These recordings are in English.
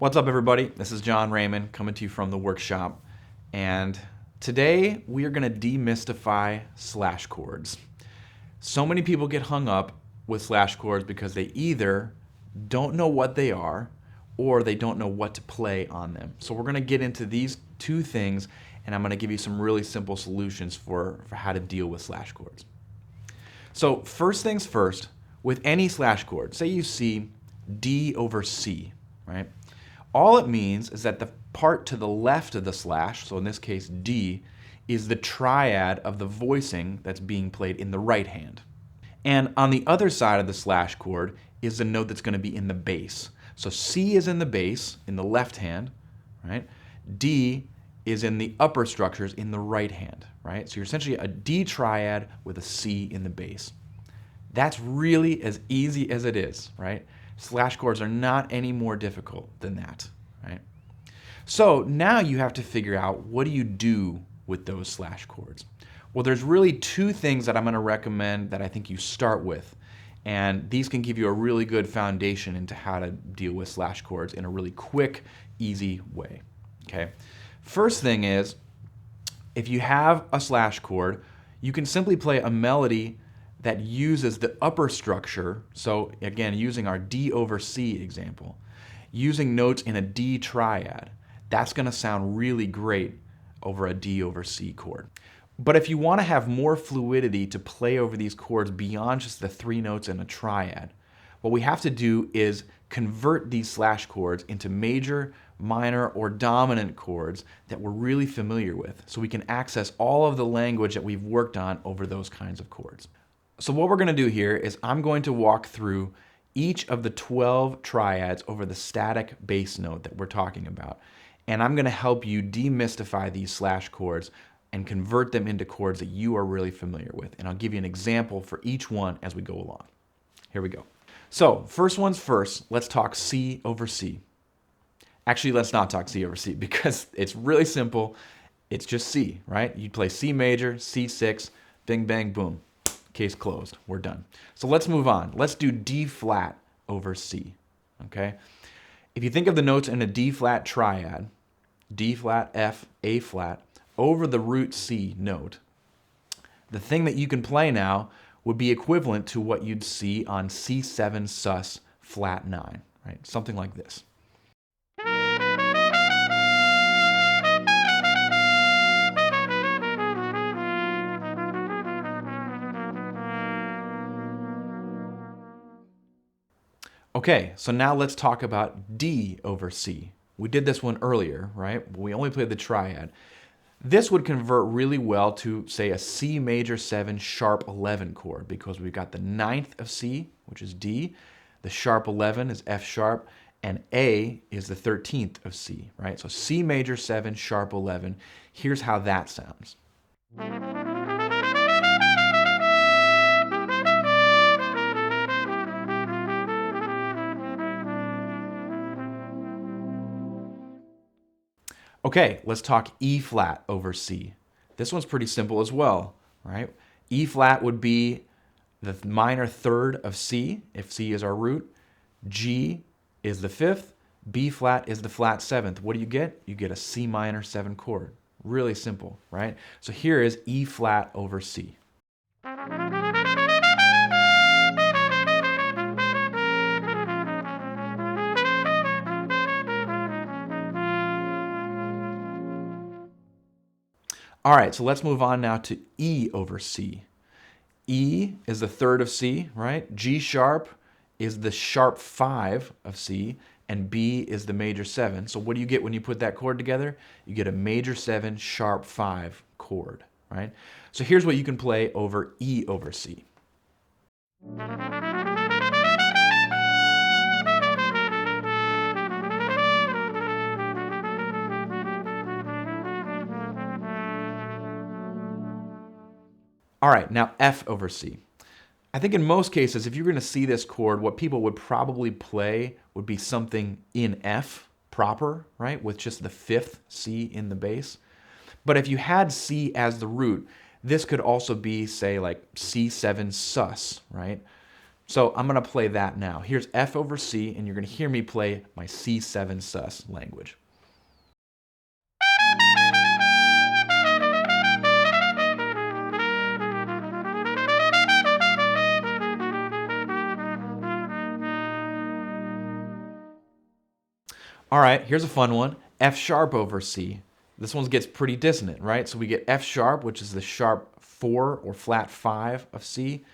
What's up, everybody? This is John Raymond coming to you from the workshop, and today we are going to demystify slash chords. So many people get hung up with slash chords because they either don't know what they are or they don't know what to play on them. So we're going to get into these two things, and I'm going to give you some really simple solutions for how to deal with slash chords. So first things first, with any slash chord, say you see D over C, right? All it means is that the part to the left of the slash, so in this case D, is the triad of the voicing that's being played in the right hand. And on the other side of the slash chord is the note that's going to be in the bass. So C is in the bass, in the left hand, right? D is in the upper structures in the right hand, right? So you're essentially a D triad with a C in the bass. That's really as easy as it is, right? Slash chords are not any more difficult than that, right? So now you have to figure out, what do you do with those slash chords? Well, there's really two things that I'm going to recommend that I think you start with, and these can give you a really good foundation into how to deal with slash chords in a really quick, easy way, okay? First thing is, if you have a slash chord, you can simply play a melody that uses the upper structure. So again, using our D over C example, using notes in a D triad, that's going to sound really great over a D over C chord. But if you want to have more fluidity to play over these chords beyond just the three notes in a triad, what we have to do is convert these slash chords into major, minor, or dominant chords that we're really familiar with, so we can access all of the language that we've worked on over those kinds of chords. So what we're going to do here is I'm going to walk through each of the 12 triads over the static bass note that we're talking about. And I'm going to help you demystify these slash chords and convert them into chords that you are really familiar with. And I'll give you an example for each one as we go along. Here we go. So first one's first, let's talk C over C. Actually, let's not talk C over C because it's really simple. It's just C, right? You play C major, C6, bing, bang, boom. Case closed. We're done. So let's move on. Let's do D flat over C, okay? If you think of the notes in a D flat triad, D flat, F, A flat, over the root C note, the thing that you can play now would be equivalent to what you'd see on C7 sus flat 9, right? Something like this. Okay, so now let's talk about D over C. We did this one earlier, right? We only played the triad. This would convert really well to, say, a C major 7 sharp 11 chord, because we've got the 9th of C, which is D, the sharp 11 is F sharp, and A is the 13th of C, right? So C major 7 sharp 11. Here's how that sounds. Okay, let's talk E flat over C. This one's pretty simple as well, right? E flat would be the minor third of C, if C is our root. G is the 5th. B flat is the flat 7th. What do you get? You get a C minor 7 chord. Really simple, right? So here is E flat over C. All right, so let's move on now to E over C. E is the 3rd of C, right? G sharp is the sharp 5 of C, and B is the major 7. So what do you get when you put that chord together? You get a major 7 sharp 5 chord, right? So here's what you can play over E over C. All right, now F over C. I think in most cases, if you're going to see this chord, what people would probably play would be something in F proper, right, with just the 5th C in the bass. But if you had C as the root, this could also be, say, like C7 sus, right? So I'm going to play that now. Here's F over C, and you're going to hear me play my C7 sus language. All right, here's a fun one. F sharp over C. This one gets pretty dissonant, right? So we get F sharp, which is the sharp 4 or flat 5 of C,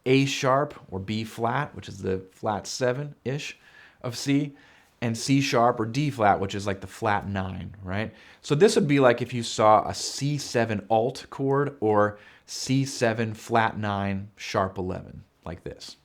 A sharp or B flat, which is the flat 7-ish of C, and C sharp or D flat, which is like the flat 9, right? So this would be like if you saw a C7 alt chord or C7 flat 9 sharp 11, like this.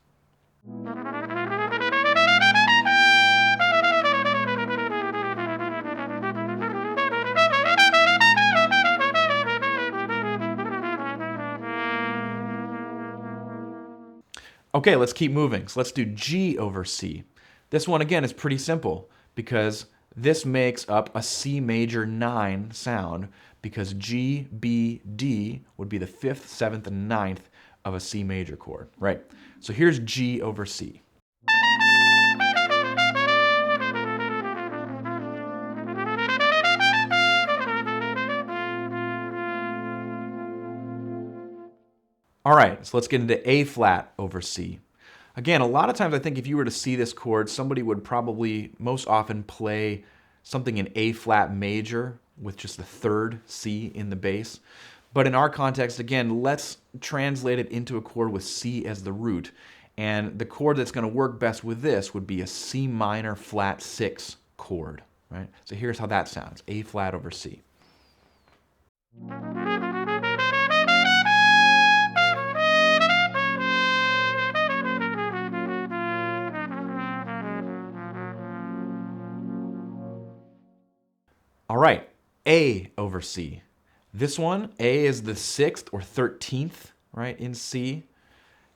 Okay, let's keep moving. So let's do G over C. This one, again, is pretty simple because this makes up a C major 9 sound because G, B, D would be the 5th, 7th, and 9th of a C major chord, right? So here's G over C. All right, so let's get into A flat over C. Again, a lot of times I think if you were to see this chord, somebody would probably most often play something in A flat major with just the 3rd C in the bass. But in our context, again, let's translate it into a chord with C as the root. And the chord that's going to work best with this would be a C minor flat 6 chord, right? So here's how that sounds, A flat over C. All right, A over C. This one, A is the 6th or 13th, right, in C.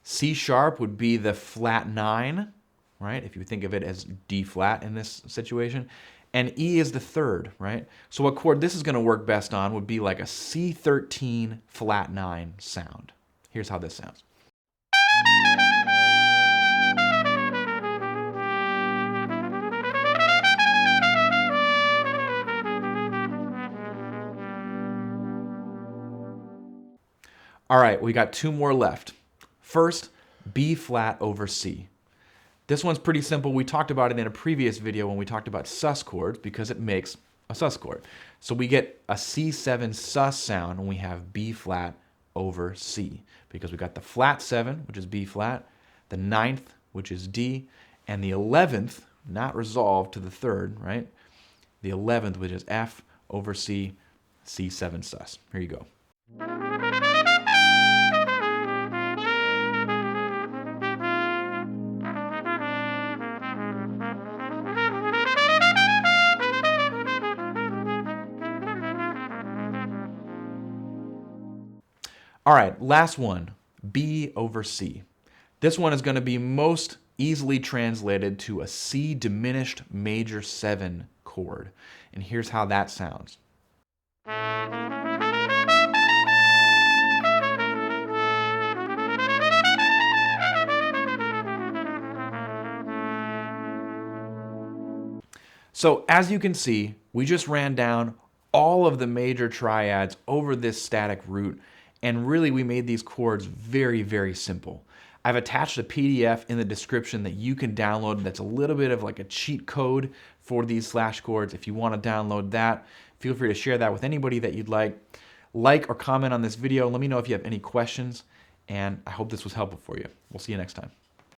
C sharp would be the flat 9, right, if you think of it as D flat in this situation. And E is the 3rd, right? So what chord this is going to work best on would be like a C13 flat 9 sound. Here's how this sounds. All right, we got 2 more left. First, B flat over C. This one's pretty simple. We talked about it in a previous video when we talked about sus chords because it makes a sus chord. So we get a C7 sus sound when we have B flat over C because we got the flat 7, which is B flat, the 9th, which is D, and the 11th, not resolved to the 3rd, right? The 11th, which is F over C, C7 sus. Here you go. All right, last one, B over C. This one is going to be most easily translated to a C diminished major 7 chord. And here's how that sounds. So as you can see, we just ran down all of the major triads over this static root, and really we made these chords very, very simple. I've attached a PDF in the description that you can download that's a little bit of like a cheat code for these slash chords. If you want to download that, feel free to share that with anybody that you'd like. Like or comment on this video. Let me know if you have any questions, and I hope this was helpful for you. We'll see you next time.